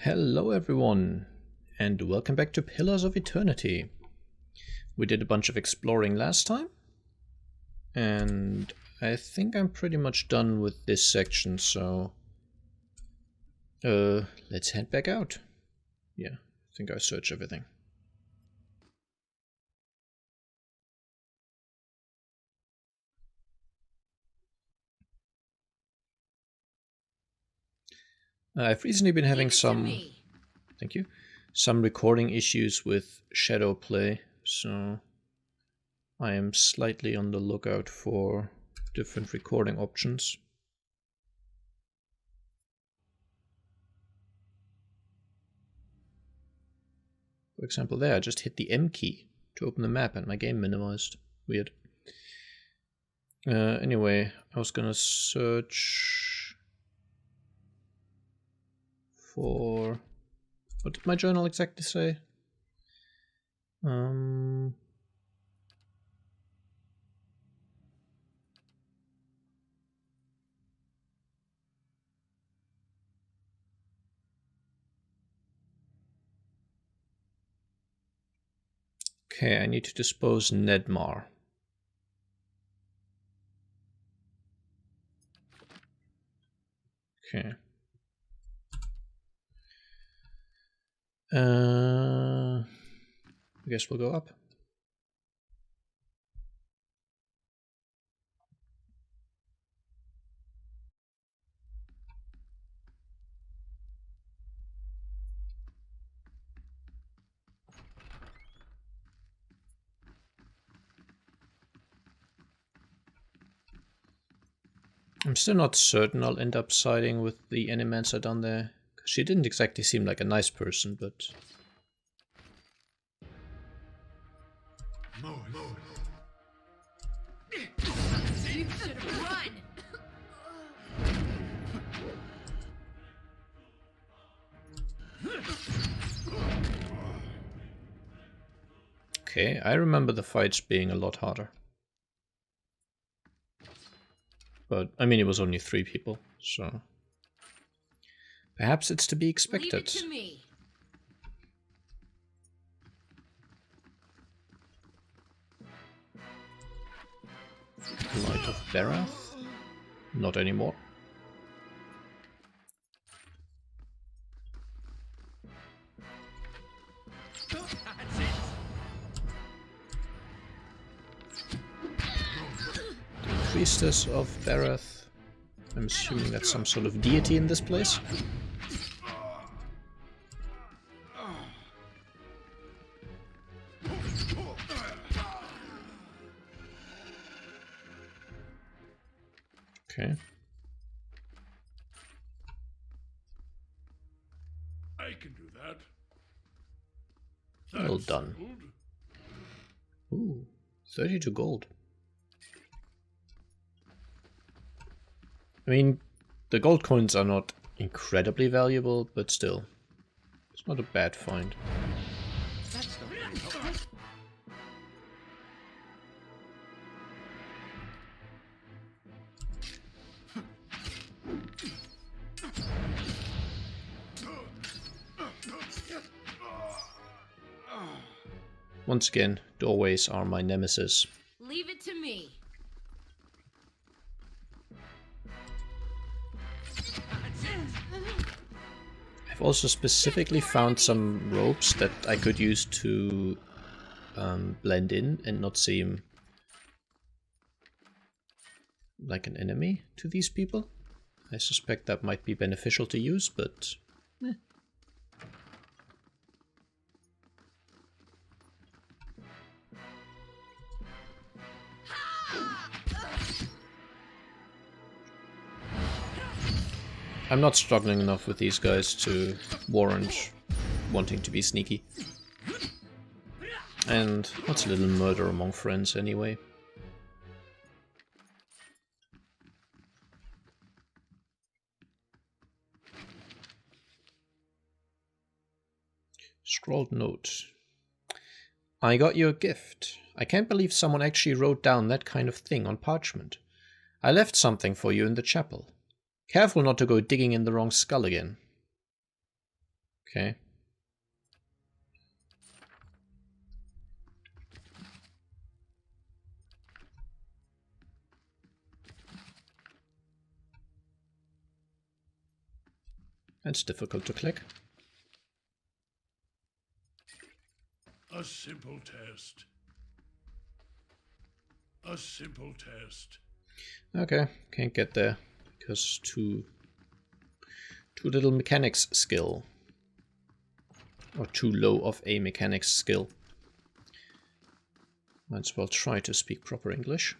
Hello everyone, and welcome back to Pillars of Eternity. We did a bunch of exploring last time, and I think I'm pretty much done with this section, so let's head back out. Yeah, I think I searched everything. I've recently been having some recording issues with shadow play, so I am slightly on the lookout for different recording options. For example, there I just hit the M key to open the map and my game minimized. Weird. Anyway, I was gonna search for... what did my journal exactly say? Okay, I need to dispose Nedmar. Okay. I guess we'll go up. I'm still not certain I'll end up siding with the Animancer down there. She didn't exactly seem like a nice person, but... okay, I remember the fights being a lot harder. But, I mean, it was only 3 people, so... perhaps it's to be expected. Leave it to me. Light of Barath? Not anymore. Priestess of Barath. I'm assuming that's some sort of deity in this place. Okay. I can do that. Well done. Ooh, 32 gold. I mean, the gold coins are not incredibly valuable, but still, it's not a bad find. Once again, doorways are my nemesis. Leave it to me. I've also specifically found some ropes that I could use to blend in and not seem like an enemy to these people. I suspect that might be beneficial to use, but... I'm not struggling enough with these guys to warrant wanting to be sneaky. And what's a little murder among friends anyway? Scrolled note. I got you a gift. I can't believe someone actually wrote down that kind of thing on parchment. I left something for you in the chapel. Careful not to go digging in the wrong skull again. Okay. That's difficult to click. A simple test. A simple test. Okay, can't get there because too little mechanics skill. Or too low of a mechanics skill. Might as well try to speak proper English.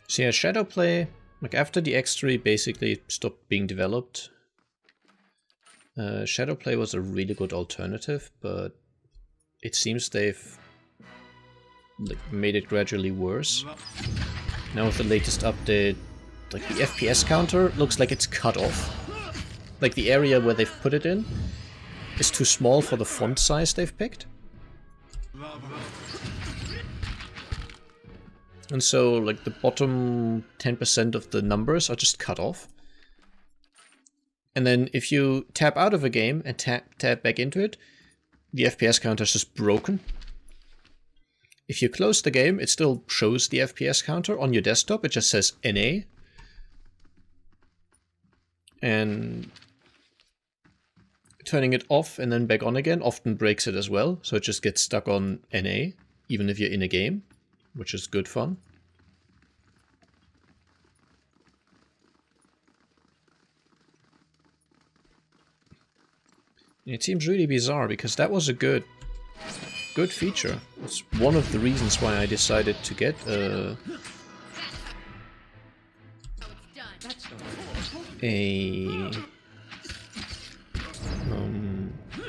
So yeah, Shadowplay, like after the X3 basically stopped being developed, Shadowplay was a really good alternative, but it seems they've made it gradually worse. Now with the latest update, like the FPS counter looks like it's cut off. Like the area where they've put it in is too small for the font size they've picked. And so, like, the bottom 10% of the numbers are just cut off. And then if you tap out of a game and tap back into it, the FPS counter is just broken. If you close the game, it still shows the FPS counter on your desktop. It just says NA. And turning it off and then back on again often breaks it as well. So it just gets stuck on NA, even if you're in a game, which is good fun. It seems really bizarre because that was a good feature. It's one of the reasons why I decided to get an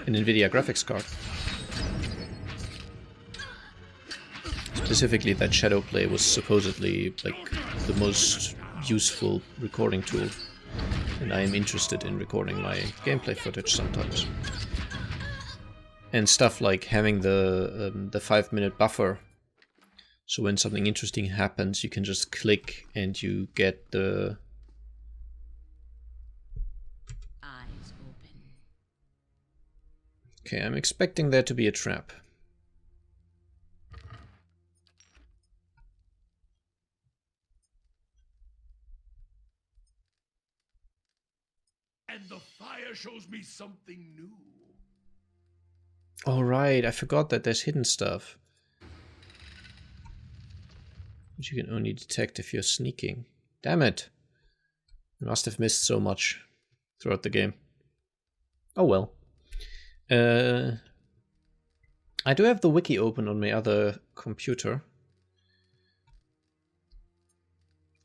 NVIDIA graphics card. Specifically, that Shadowplay was supposedly like the most useful recording tool, and I am interested in recording my gameplay footage sometimes. And stuff like having the 5-minute buffer, so when something interesting happens, you can just click and you get the eyes open. Okay, I'm expecting there to be a trap. And the fire shows me something new. Oh right, I forgot that there's hidden stuff, which you can only detect if you're sneaking. Damn it! I must have missed so much throughout the game. Oh well. I do have the wiki open on my other computer,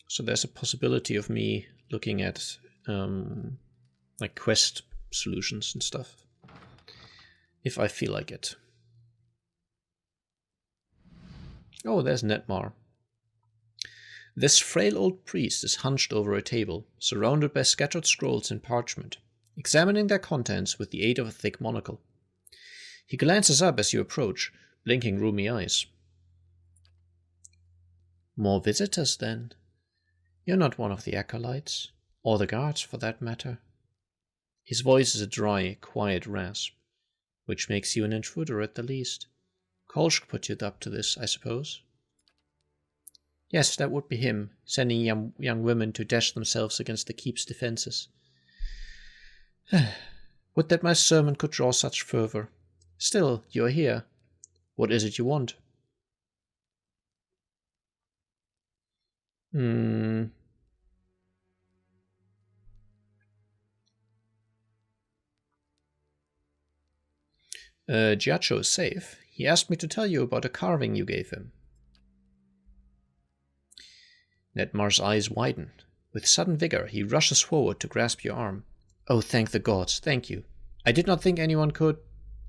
so there's a possibility of me looking at like quest solutions and stuff, if I feel like it. Oh, there's Nedmar. This frail old priest is hunched over a table, surrounded by scattered scrolls and parchment, examining their contents with the aid of a thick monocle. He glances up as you approach, blinking rheumy eyes. More visitors, then? You're not one of the acolytes, or the guards for that matter. His voice is a dry, quiet rasp, which makes you an intruder at the least. Kolsch put you up to this, I suppose. Yes, that would be him, sending young women to dash themselves against the keep's defenses. Would that my sermon could draw such fervor. Still, you are here. What is it you want? Giacho is safe. He asked me to tell you about a carving you gave him. Nedmar's eyes widen. With sudden vigor, he rushes forward to grasp your arm. Oh, thank the gods, thank you. I did not think anyone could.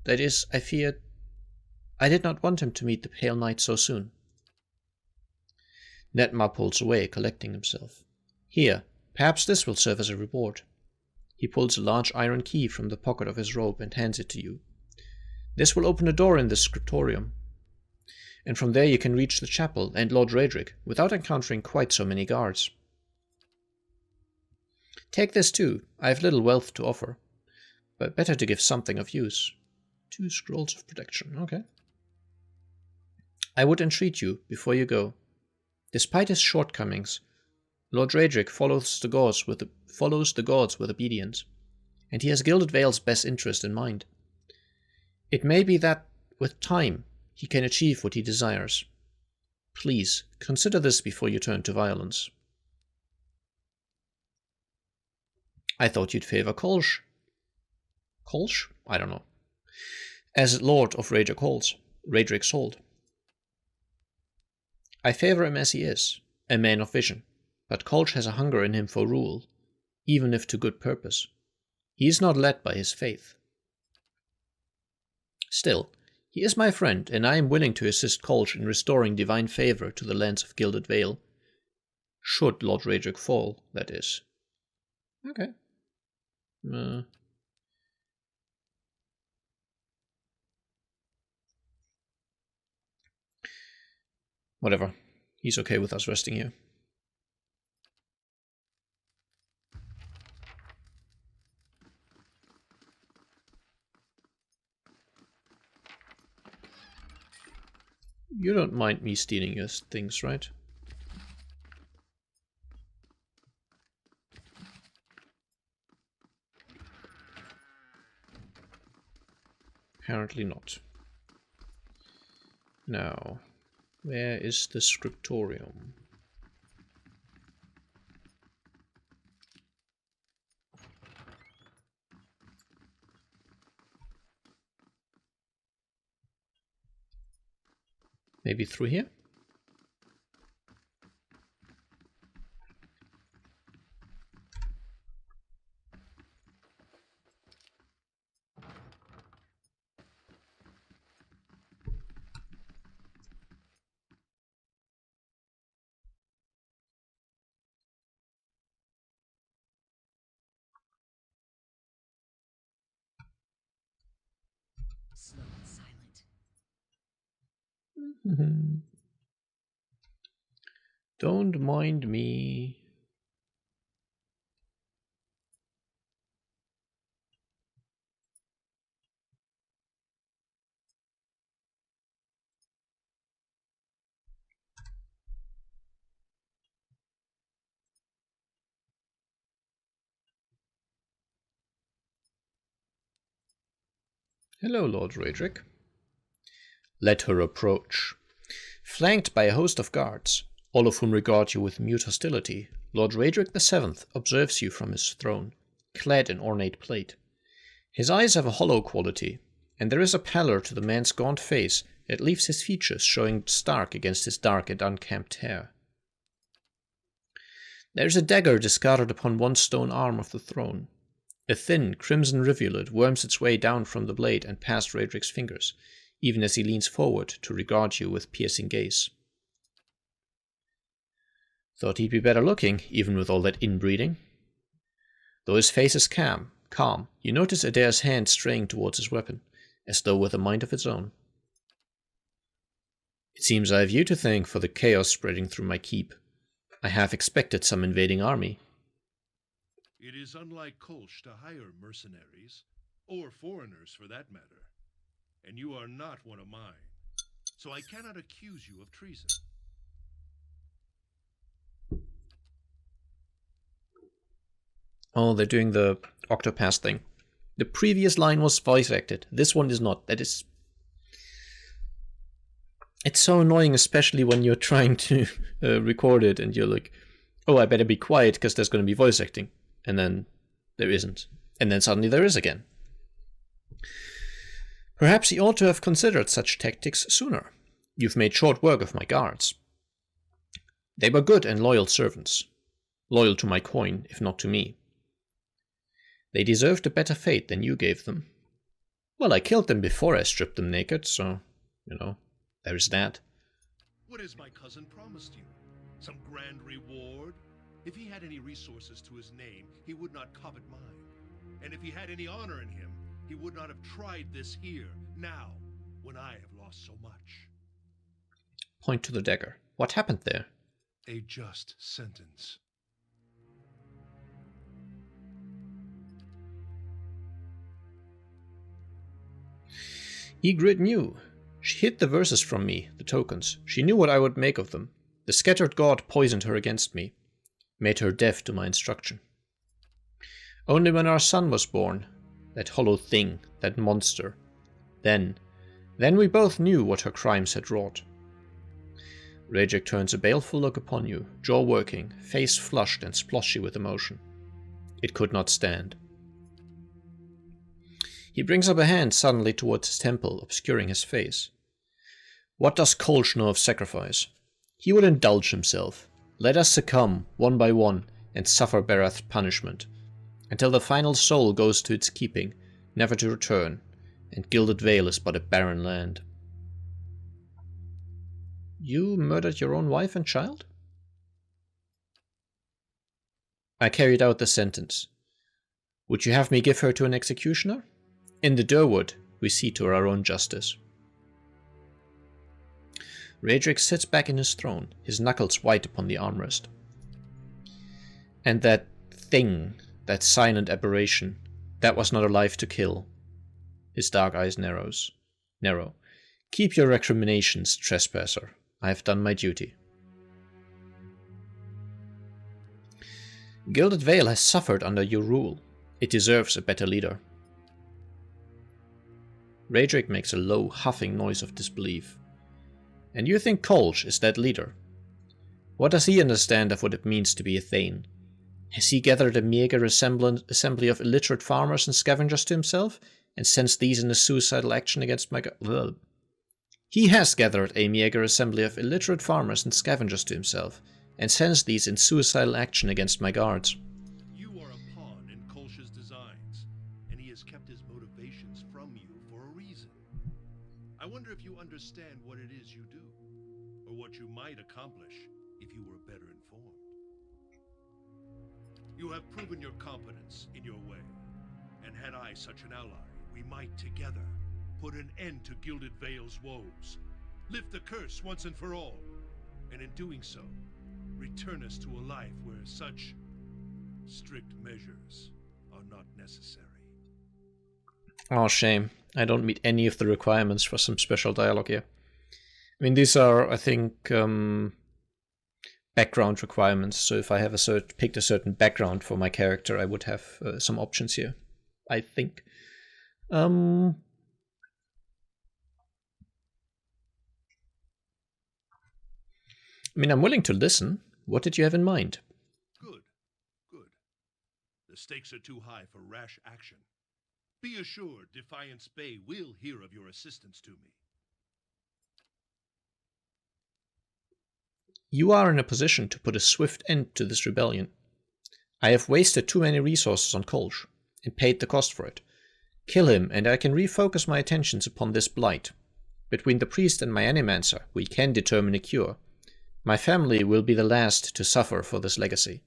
That is, I feared. I did not want him to meet the Pale Knight so soon. Nedmar pulls away, collecting himself. Here, Perhaps this will serve as a reward. He pulls a large iron key from the pocket of his robe and hands it to you. This will open a door in the scriptorium, and from there you can reach the chapel and Lord Raedric without encountering quite so many guards. Take this too. I have little wealth to offer, but better to give something of use. 2 scrolls of protection, okay. I would entreat you, before you go. Despite his shortcomings, Lord Raedric follows the gods with obedience, and he has Gilded Vale's best interest in mind. It may be that, with time, he can achieve what he desires. Please, consider this before you turn to violence. I thought you'd favor Kolsch. Kolsch? I don't know. As Lord of Raedric's Hold. I favor him as he is, a man of vision, but Kolsch has a hunger in him for rule, even if to good purpose. He is not led by his faith. Still, he is my friend, and I am willing to assist Kolsch in restoring divine favor to the lands of Gilded Vale. Should Lord Raedric fall, that is. Okay. Whatever. He's okay with us resting here. You don't mind me stealing your things, right? Apparently not. Now, where is the scriptorium? Maybe through here? Slow and silent. Don't mind me. Hello, Lord Raedric. Let her approach. Flanked by a host of guards, all of whom regard you with mute hostility, Lord Raedric VII observes you from his throne, clad in ornate plate. His eyes have a hollow quality, and there is a pallor to the man's gaunt face that leaves his features showing stark against his dark and unkempt hair. There is a dagger discarded upon one stone arm of the throne. A thin, crimson rivulet worms its way down from the blade and past Raedric's fingers, even as he leans forward to regard you with piercing gaze. Thought he'd be better looking, even with all that inbreeding. Though his face is calm, you notice Adair's hand straying towards his weapon, as though with a mind of its own. It seems I have you to thank for the chaos spreading through my keep. I half expected some invading army. It is unlike Kolsch to hire mercenaries, or foreigners for that matter. And you are not one of mine, so I cannot accuse you of treason. Oh, they're doing the Octopass thing. The previous line was voice acted. This one is not. It's so annoying, especially when you're trying to record it and you're like, oh, I better be quiet because there's going to be voice acting. And then there isn't. And then suddenly there is again. Perhaps he ought to have considered such tactics sooner. You've made short work of my guards. They were good and loyal servants. Loyal to my coin, if not to me. They deserved a better fate than you gave them. Well, I killed them before I stripped them naked, so, there's that. What has my cousin promised you? Some grand reward? If he had any resources to his name, he would not covet mine. And if he had any honor in him, he would not have tried this here, now, when I have lost so much. Point to the dagger. What happened there? A just sentence. Ygritte knew. She hid the verses from me, the tokens. She knew what I would make of them. The scattered god poisoned her against me, made her deaf to my instruction. Only when our son was born, that hollow thing, that monster, then we both knew what her crimes had wrought. Rajek turns a baleful look upon you, jaw working, face flushed and splotchy with emotion. It could not stand. He brings up a hand suddenly towards his temple, obscuring his face. What does Kolsch know of sacrifice? He would indulge himself. Let us succumb, one by one, and suffer Barath's punishment, until the final soul goes to its keeping, never to return, and Gilded Vale is but a barren land. You murdered your own wife and child? I carried out the sentence. Would you have me give her to an executioner? In the Durwood, we see to our own justice. Raedric sits back in his throne, his knuckles white upon the armrest. And that thing, that silent aberration, that was not a life to kill. His dark eyes narrow. Keep your recriminations, trespasser. I have done my duty. Gilded Vale has suffered under your rule. It deserves a better leader. Raedric makes a low, huffing noise of disbelief. And you think Kolsch is that leader? What does he understand of what it means to be a Thane? Has he gathered a meager assembly of illiterate farmers and scavengers to himself, and sends these in a suicidal action against my god? He has gathered a meager assembly of illiterate farmers and scavengers to himself, and sends these in suicidal action against my guards. You are a pawn in Kolsch's designs, and he has kept his motivations from you for a reason. I wonder if you understand what it is you do, or what you might accomplish if you were better informed. You have proven your competence in your way, and had I such an ally, we might together put an end to Gilded Vale's woes, lift the curse once and for all, and in doing so, return us to a life where such strict measures are not necessary. Oh, shame. I don't meet any of the requirements for some special dialogue here. I mean, these are, I think, background requirements. So if I have picked a certain background for my character, I would have some options here, I think. I mean, I'm willing to listen. What did you have in mind? Good. The stakes are too high for rash action. Be assured Defiance Bay will hear of your assistance to me. You are in a position to put a swift end to this rebellion. I have wasted too many resources on Kolsch, and paid the cost for it. Kill him, and I can refocus my attentions upon this blight. Between the priest and my animancer, we can determine a cure. My family will be the last to suffer for this legacy.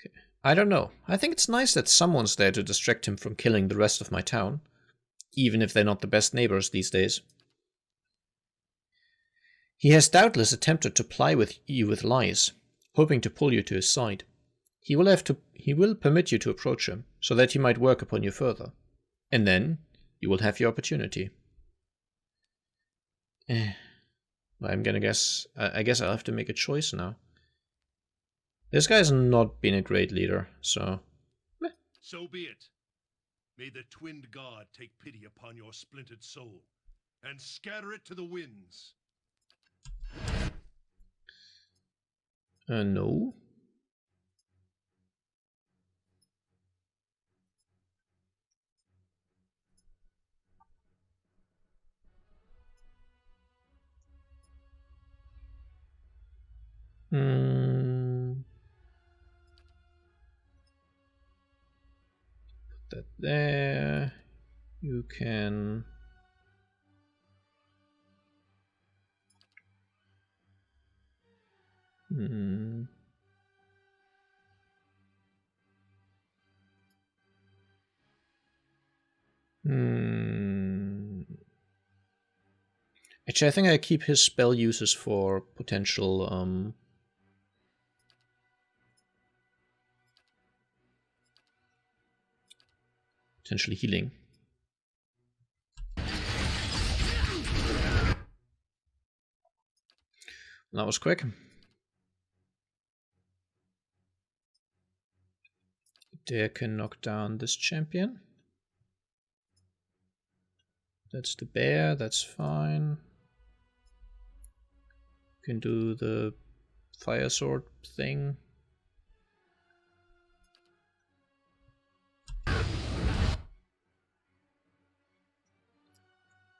Okay. I don't know. I think it's nice that someone's there to distract him from killing the rest of my town, even if they're not the best neighbors these days. He has doubtless attempted to ply with you with lies, hoping to pull you to his side. He will permit you to approach him, so that he might work upon you further. And then you will have your opportunity. I guess I'll have to make a choice now. This guy's not been a great leader, so... So be it. May the twinned god take pity upon your splintered soul, and scatter it to the winds. No. Put that there. You can Actually, I think I keep his spell uses for potential potentially healing. That was quick. Dare can knock down this champion. That's the bear, that's fine. Can do the fire sword thing.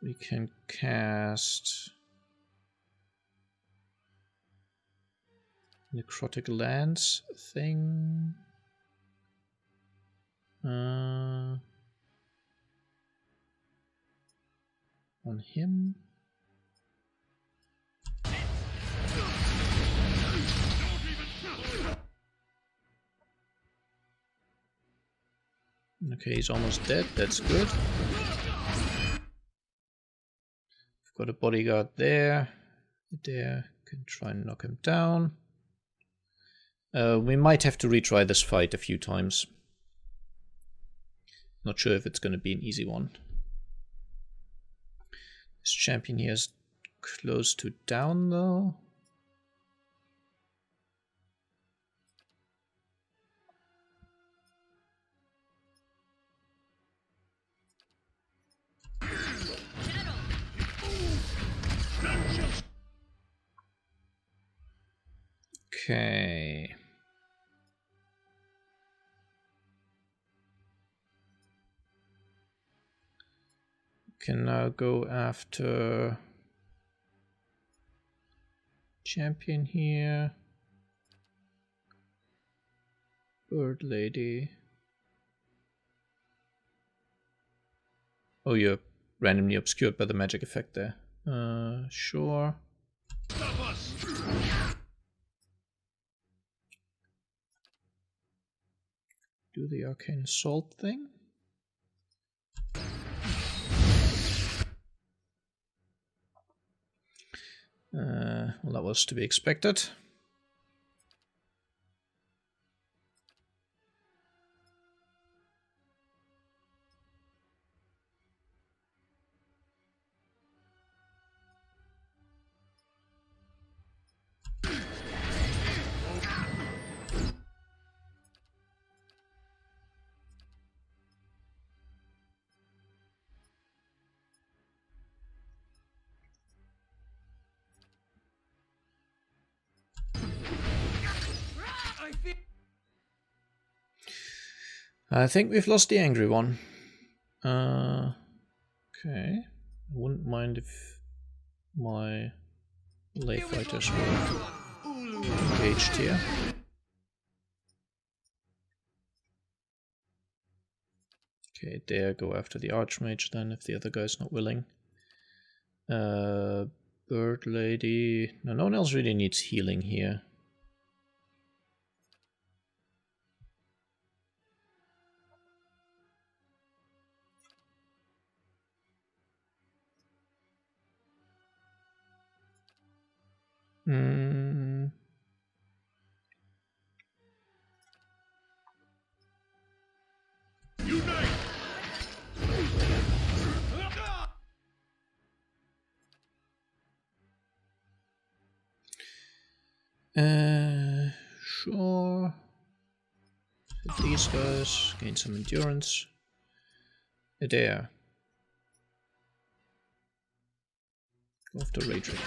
We can cast Necrotic Lance thing. On him. Okay, he's almost dead, that's good. We've got a bodyguard there. There, can try and knock him down. We might have to retry this fight a few times. Not sure if it's going to be an easy one. This champion here is close to down though. Okay. Can now go after champion here. Bird lady. Oh, you're randomly obscured by the magic effect there. Sure. Stop us! Do the arcane assault thing. Well, that was to be expected. I think we've lost the angry one. Okay. I wouldn't mind if my lay fighters were engaged here. Okay, there, go after the Archmage then if the other guy's not willing. Bird lady. No one else really needs healing here. Sure. Hit these guys, gain some endurance. There. Go after Raydrick.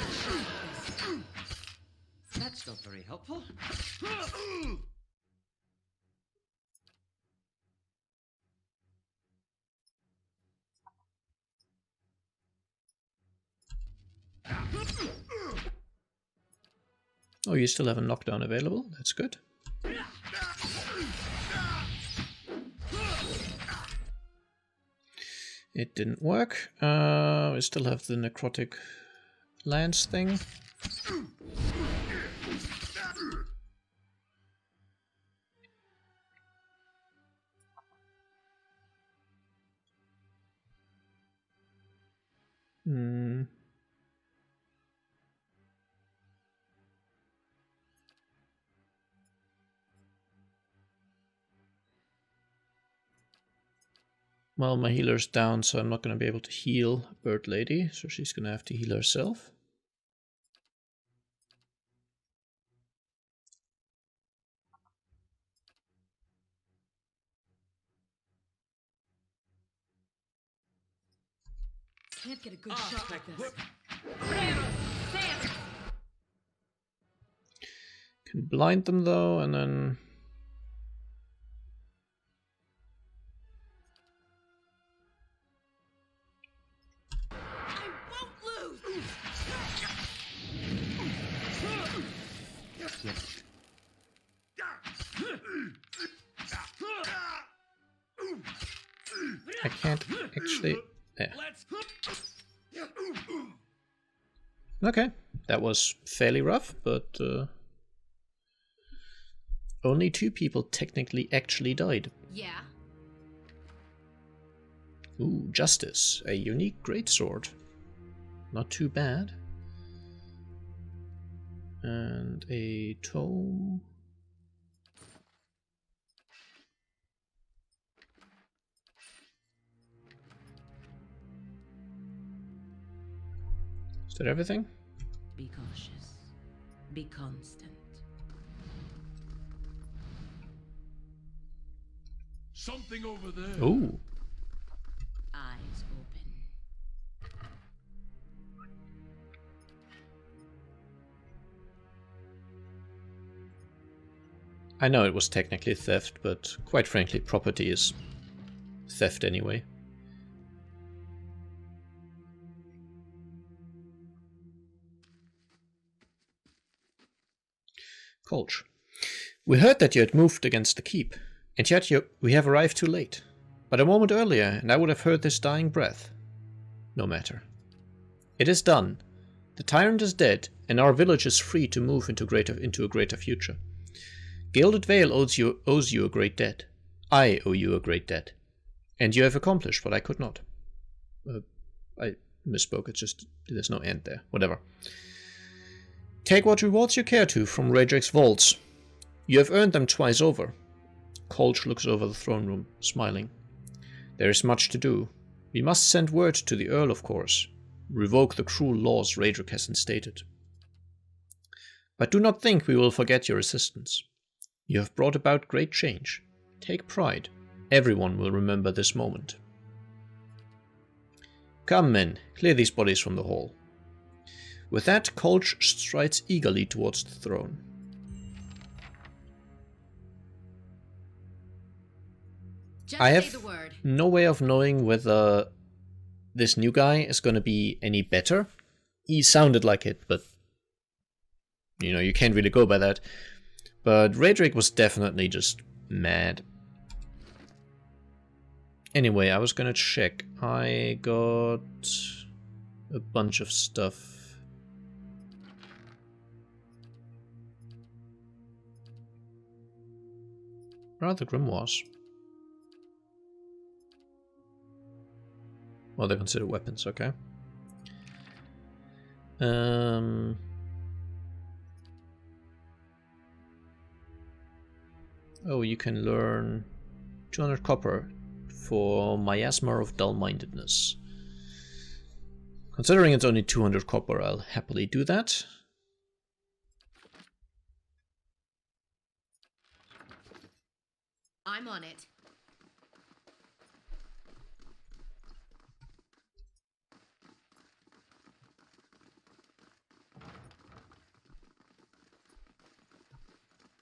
That's not very helpful. Oh, you still have a knockdown available. That's good. It didn't work. We still have the necrotic lance thing. Well, my healer's down, so I'm not going to be able to heal Bird Lady, so she's going to have to heal herself. Can't get a good shot like this. Can blind them though, and then... I won't lose. I can't actually... There. Okay, that was fairly rough, but only 2 people technically actually died. Yeah. Ooh, Justice, a unique greatsword. Not too bad. And a tome. Is that everything? Be cautious. Be constant. Something over there. Ooh. Eyes open. I know it was technically theft, but quite frankly, property is theft anyway. Colch. We heard that you had moved against the keep, and yet we have arrived too late. But a moment earlier, and I would have heard this dying breath. No matter. It is done. The tyrant is dead, and our village is free to move into a greater future. Gilded Vale owes you a great debt. I owe you a great debt. And you have accomplished what I could not. I misspoke, it's just, there's no end there. Whatever. Take what rewards you care to from Raedric's vaults. You have earned them twice over. Colch looks over the throne room, smiling. There is much to do. We must send word to the Earl, of course. Revoke the cruel laws Raedric has instated. But do not think we will forget your assistance. You have brought about great change. Take pride. Everyone will remember this moment. Come, men, clear these bodies from the hall. With that, Colch strides eagerly towards the throne. Just I say have the word. no way of knowing whether this new guy is going to be any better. He sounded like it, but you know, you can't really go by that. But Raedric was definitely just mad. Anyway, I was gonna check. I got a bunch of stuff. Where are the grimoires? Well, they're considered weapons, okay. Oh, you can learn 200 copper for Miasma of Dull-Mindedness. Considering it's only 200 copper, I'll happily do that. I'm on it.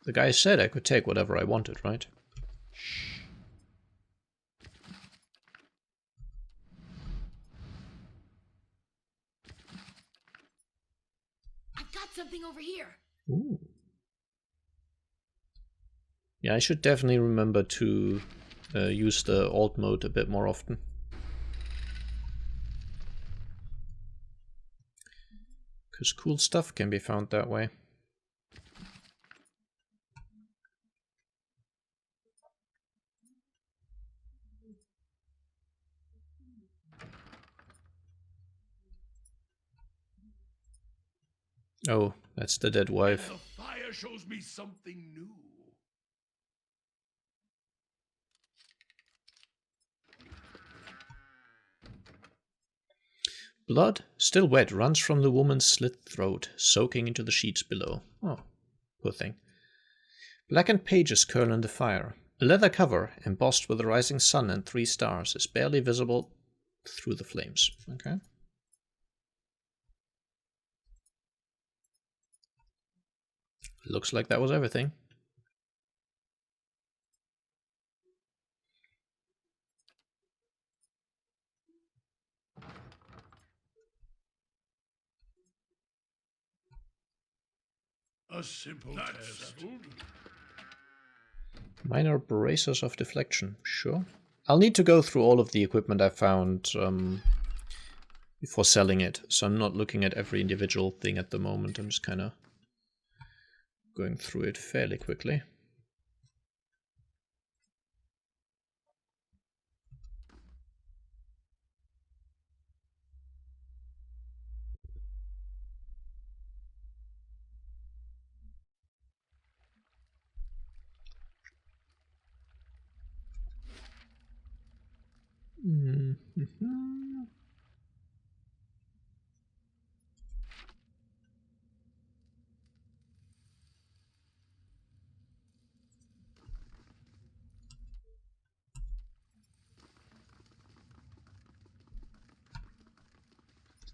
The guy said I could take whatever I wanted, right? I've got something over here. Ooh. Yeah, I should definitely remember to use the alt mode a bit more often. Because cool stuff can be found that way. Oh, that's the dead wife. And the fire shows me something new. Blood, still wet, runs from the woman's slit throat, soaking into the sheets below. Oh, poor thing. Blackened pages curl in the fire. A leather cover, embossed with a rising sun and 3 stars, is barely visible through the flames. Okay. Looks like that was everything. A simple test. Minor bracers of deflection, sure. I'll need to go through all of the equipment I found before selling it, so I'm not looking at every individual thing at the moment. I'm just kind of going through it fairly quickly.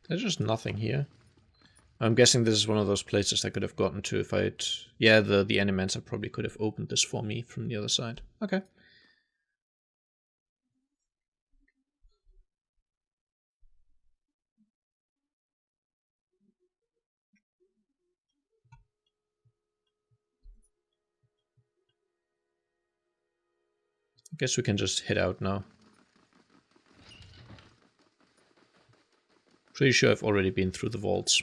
There's just nothing here. I'm guessing this is one of those places I could have gotten to if I'd... Yeah, the Animancer probably could have opened this for me from the other side. Okay. I guess we can just head out now. Pretty sure I've already been through the vaults.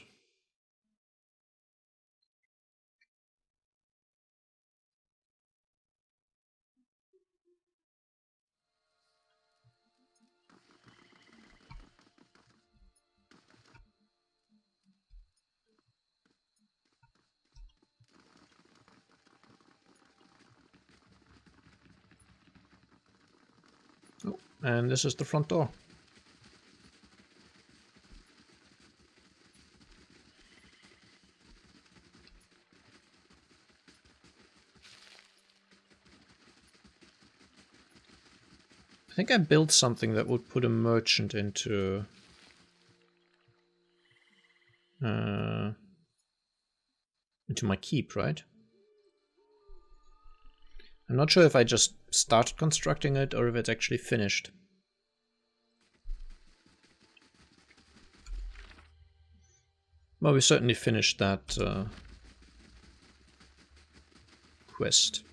Oh, and this is the front door. I think I built something that would put a merchant into my keep, right? I'm not sure if I just started constructing it or if it's actually finished. Well, we certainly finished that quest.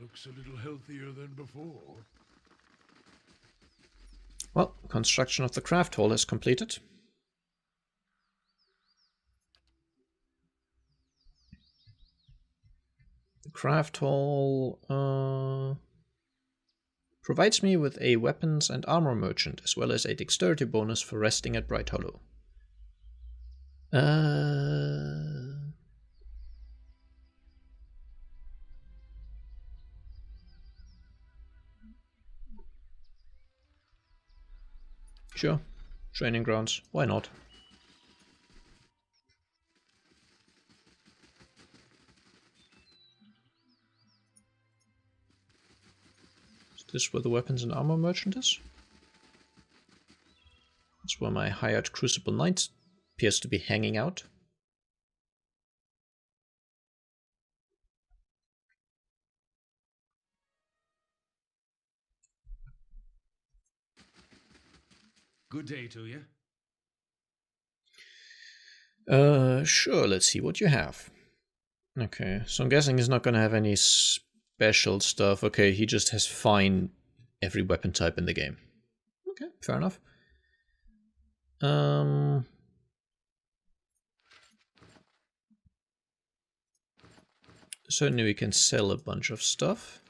Looks a little healthier than before. Well, construction of the craft hall is completed. The craft hall provides me with a weapons and armor merchant, as well as a dexterity bonus for resting at Bright Hollow. Sure. Training grounds. Why not? Is this where the weapons and armor merchant is? That's where my hired Crucible Knight appears to be hanging out. Good day to you. Sure, let's see what you have. Okay, so I'm guessing he's not gonna have any special stuff. Okay, he just has fine every weapon type in the game. Okay, fair enough. Certainly we can sell a bunch of stuff.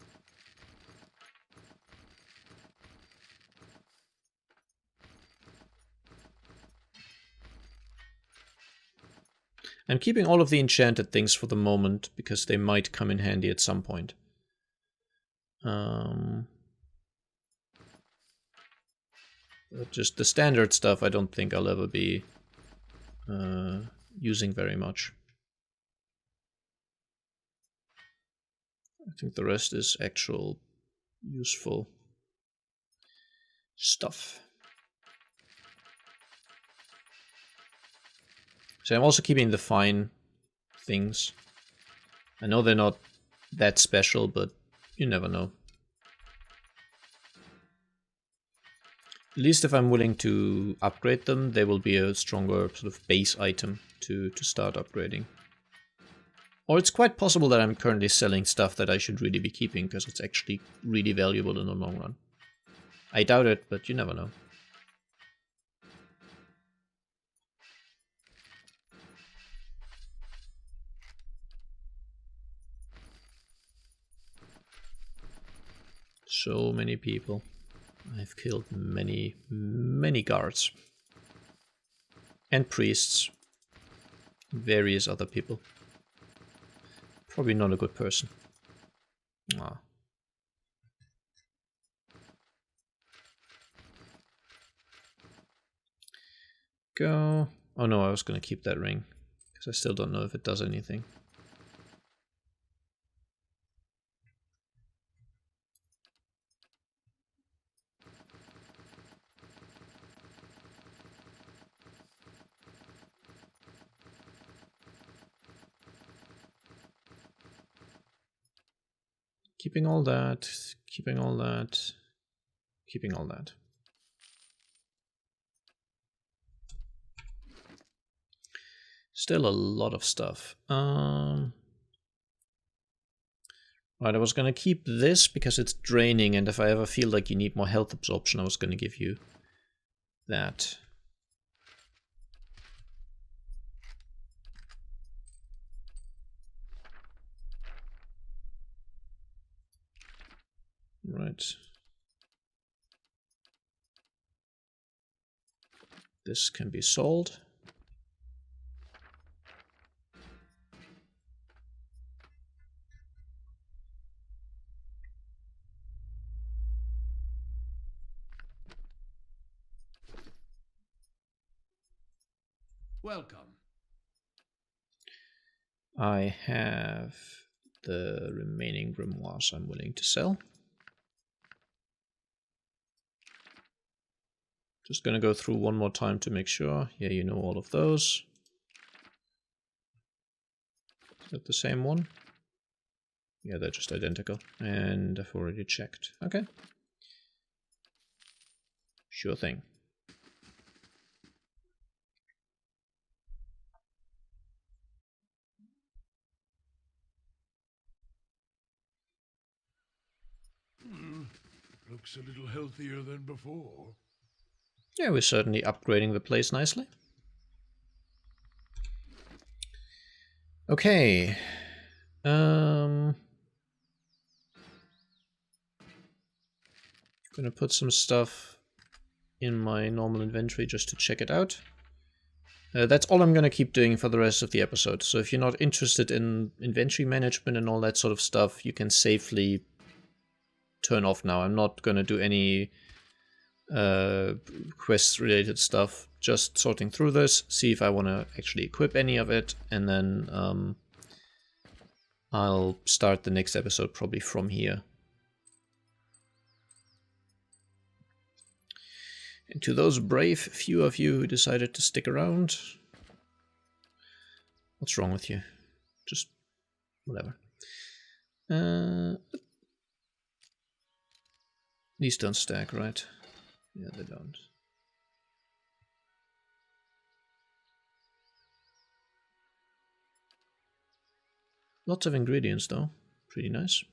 I'm keeping all of the enchanted things for the moment, because they might come in handy at some point. But just the standard stuff I don't think I'll ever be using very much. I think the rest is actual useful stuff. So I'm also keeping the fine things. I know they're not that special, but you never know. At least if I'm willing to upgrade them, they will be a stronger sort of base item to start upgrading. Or it's quite possible that I'm currently selling stuff that I should really be keeping, because it's actually really valuable in the long run. I doubt it, but you never know. So many people. I've killed many, many guards. And priests. Various other people. Probably not a good person. Ah. Go. Oh no, I was going to keep that ring. Because I still don't know if it does anything. Keeping all that, keeping all that, keeping all that. Still a lot of stuff. Right, I was gonna keep this because it's draining, and if I ever feel like you need more health absorption, I was gonna give you that. Right. This can be sold. Welcome. I have the remaining grimoires I'm willing to sell. Just gonna go through one more time to make sure. Yeah, you know all of those. Is that the same one? Yeah, they're just identical. And I've already checked. Okay. Sure thing. Looks a little healthier than before. Yeah, we're certainly upgrading the place nicely. Okay. Gonna put some stuff in my normal inventory just to check it out. That's all I'm gonna keep doing for the rest of the episode. So if you're not interested in inventory management and all that sort of stuff, you can safely turn off now. I'm not gonna do any quest related stuff. Just sorting through this, see if I want to actually equip any of it, and then I'll start the next episode probably from here. And to those brave few of you who decided to stick around, what's wrong with you? Just whatever. These don't stack, right? Yeah, they don't. Lots of ingredients though. Pretty nice.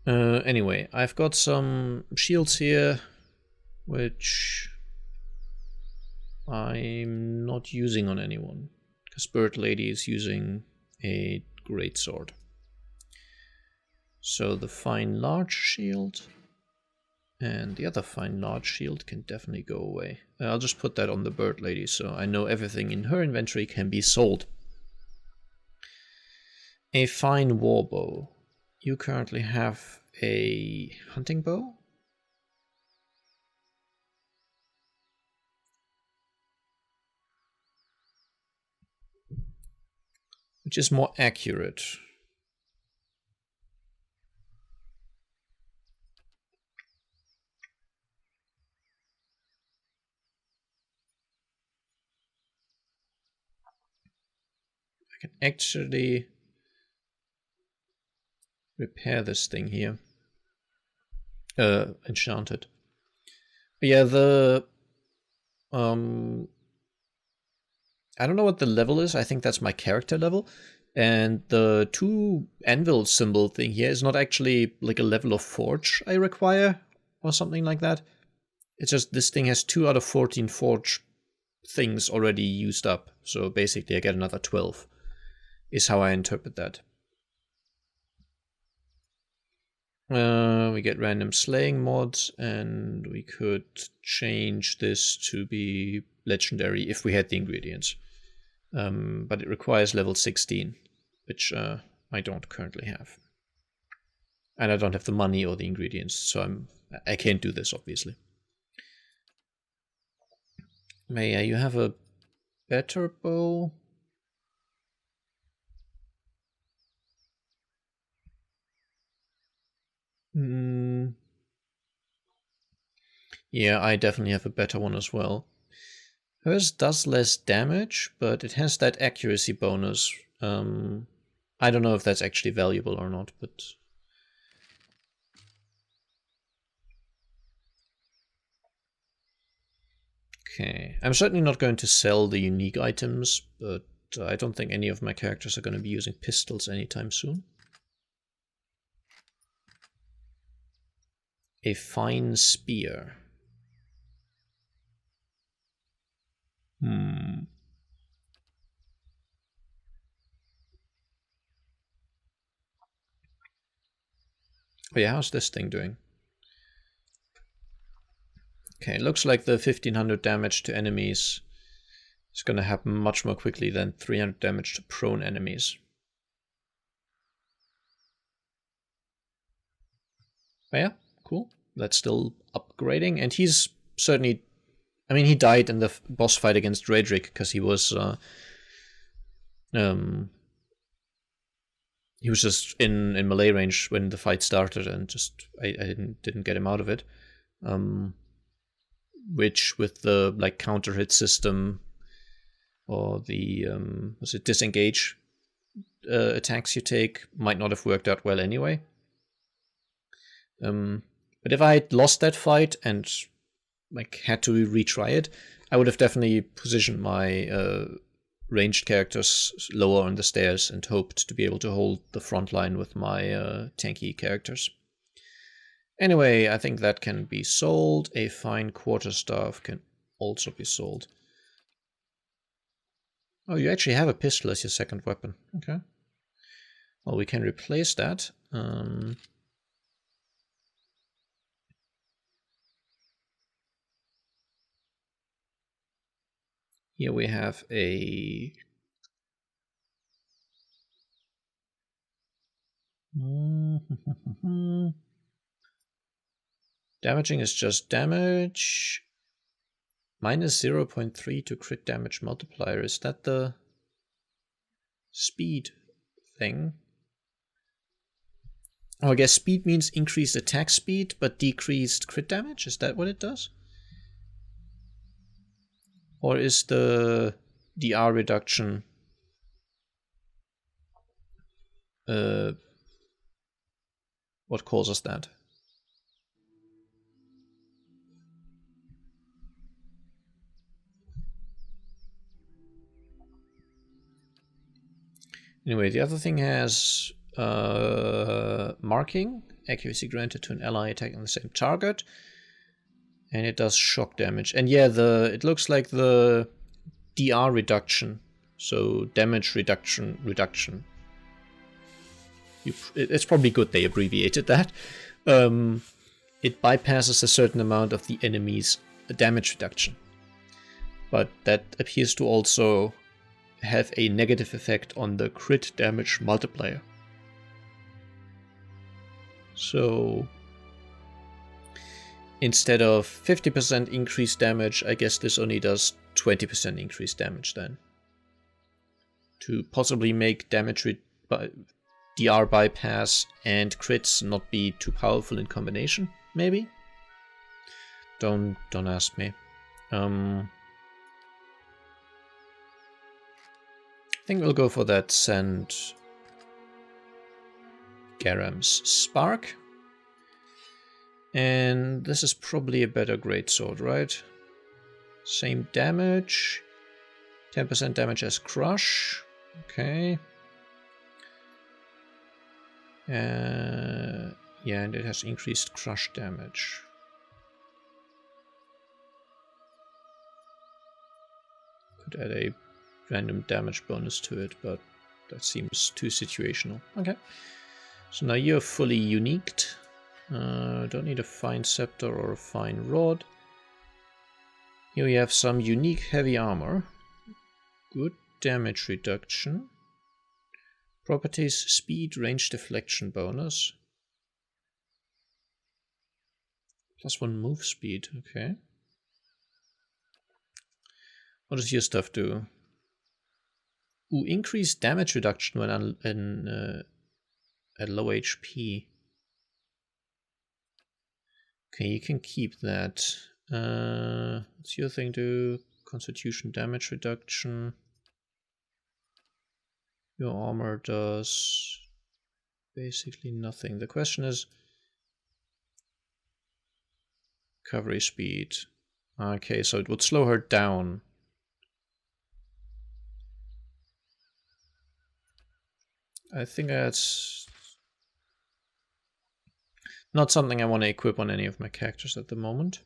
Anyway, I've got some shields here, which I'm not using on anyone, because Bird Lady is using a greatsword. So the fine large shield, And the other fine large shield can definitely go away. I'll just put that on the bird lady, so I know everything in her inventory can be sold. A fine warbow. You currently have a hunting bow? Which is more accurate. I can actually repair this thing here. Enchanted. But yeah, the I don't know what the level is. I think that's my character level. And the 2 anvil symbol thing here is not actually like a level of forge I require or something like that. It's just this thing has 2 out of 14 forge things already used up. So basically I get another 12 is how I interpret that. We get random slaying mods, and we could change this to be legendary if we had the ingredients. But it requires level 16, which I don't currently have. And I don't have the money or the ingredients, so I can't do this, obviously. Maya, you have a better bow? Yeah, I definitely have a better one as well. Hers does less damage, but it has that accuracy bonus. I don't know if that's actually valuable or not, but... Okay, I'm certainly not going to sell the unique items, but I don't think any of my characters are going to be using pistols anytime soon. A fine spear. Oh yeah, how's this thing doing? Okay, looks like the 1500 damage to enemies is going to happen much more quickly than 300 damage to prone enemies. Oh yeah, cool. That's still upgrading, and he's certainly... I mean, he died in the boss fight against Raedric because he was just in melee range when the fight started, and just I didn't get him out of it. Which with the like counter hit system or the was it disengage attacks you take might not have worked out well anyway. But if I had lost that fight and like had to retry it, I would have definitely positioned my ranged characters lower on the stairs and hoped to be able to hold the front line with my tanky characters. Anyway, I think that can be sold. A fine quarterstaff can also be sold. Oh, you actually have a pistol as your second weapon. Okay. Well, we can replace that. Here we have a... Damaging is just damage. Minus 0.3 to crit damage multiplier. Is that the speed thing? Oh, I guess speed means increased attack speed, but decreased crit damage? Is that what it does? Or is the DR reduction what causes that? Anyway, the other thing has marking, accuracy granted to an ally attacking the same target, and it does shock damage. And yeah, it looks like the DR reduction, so damage reduction. It's probably good they abbreviated that. it bypasses a certain amount of the enemy's damage reduction. But that appears to also have a negative effect on the crit damage multiplier. So instead of 50% increased damage, I guess this only does 20% increased damage then. To possibly make damage DR bypass and crits not be too powerful in combination, maybe? Don't ask me. I think we'll go for that send Garam's Spark. And this is probably a better greatsword, right? Same damage. 10% damage as Crush. Okay. Yeah, and it has increased Crush damage. Could add a random damage bonus to it, but that seems too situational. Okay. So now you're fully uniqued. Don't need a fine scepter or a fine rod. Here we have some unique heavy armor. Good damage reduction. Properties, speed, range deflection bonus. +1 move speed, okay. What does your stuff do? Ooh, increased damage reduction when at low HP. Okay, you can keep that. What's your thing do? Constitution damage reduction. Your armor does basically nothing. The question is recovery speed. Okay, so it would slow her down. I think that's not something I want to equip on any of my characters at the moment.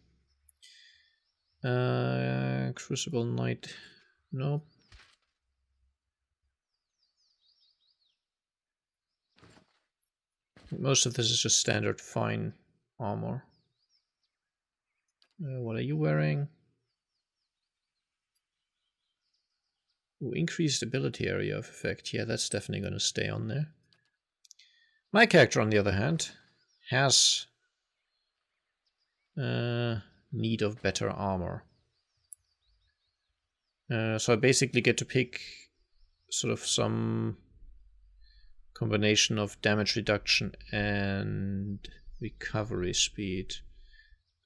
Crucible Knight. Nope. Most of this is just standard fine armor. What are you wearing? Ooh, increased ability area of effect. Yeah, that's definitely going to stay on there. My character, on the other hand, has need of better armor. So I basically get to pick sort of some combination of damage reduction and recovery speed.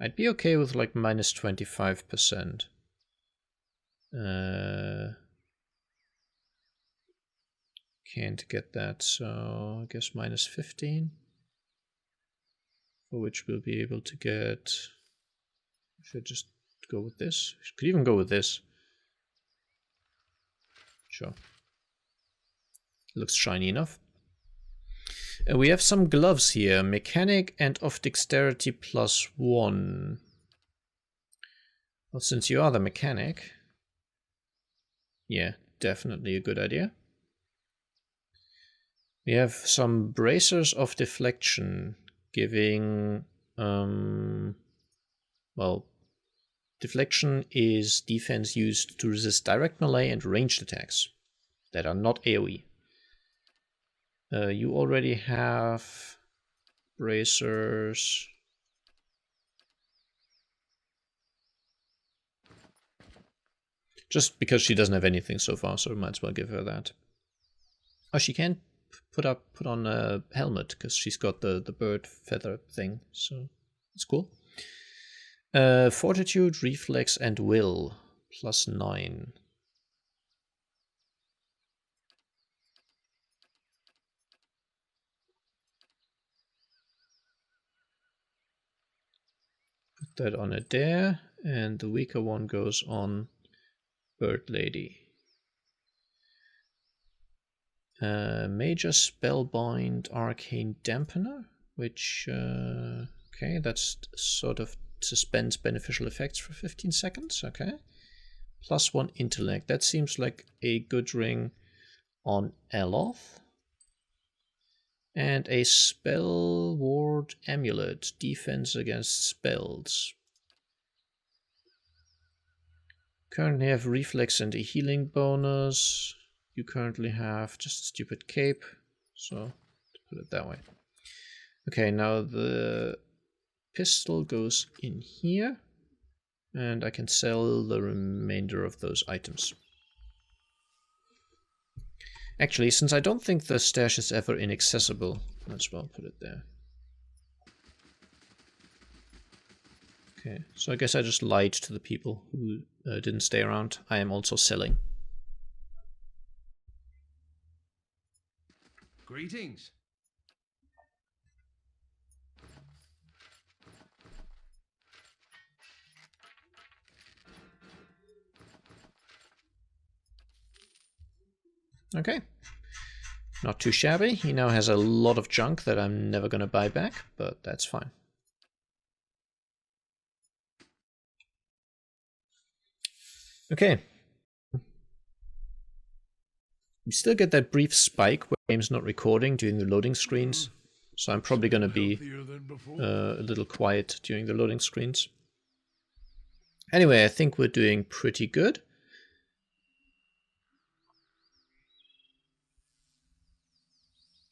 I'd be okay with like -25%. Can't get that, so I guess -15. For which we'll be able to get... Should just go with this. Could even go with this. Sure. Looks shiny enough. We have some gloves here. Mechanic and of dexterity +1. Well, since you are the mechanic... Yeah, definitely a good idea. We have some bracers of deflection, giving... well, deflection is defense used to resist direct melee and ranged attacks that are not AoE. You already have bracers. Just because she doesn't have anything so far, so we might as well give her that. Oh, she can put on a helmet because she's got the bird feather thing, so it's cool. Fortitude, reflex, and will +9. Put that on a dare, and the weaker one goes on Bird Lady. Major Spellbind Arcane Dampener, which, okay, that's sort of suspends beneficial effects for 15 seconds, okay. +1 intellect, that seems like a good ring on Eloth. And a spell ward amulet, defense against spells. Currently have reflex and a healing bonus. You currently have just a stupid cape, so to put it that way. Okay, now the pistol goes in here, and I can sell the remainder of those items. Actually, since I don't think the stash is ever inaccessible, might as well put it there. Okay, so I guess I just lied to the people who didn't stay around. I am also selling. Greetings. Okay. Not too shabby. He now has a lot of junk that I'm never going to buy back, but that's fine. Okay. We still get that brief spike where the game's not recording during the loading screens, so I'm probably going to be a little quiet during the loading screens. Anyway, I think we're doing pretty good.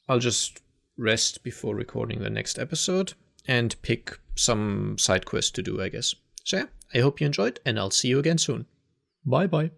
I'll just rest before recording the next episode and pick some side quests to do, I guess. So yeah, I hope you enjoyed, and I'll see you again soon. Bye bye.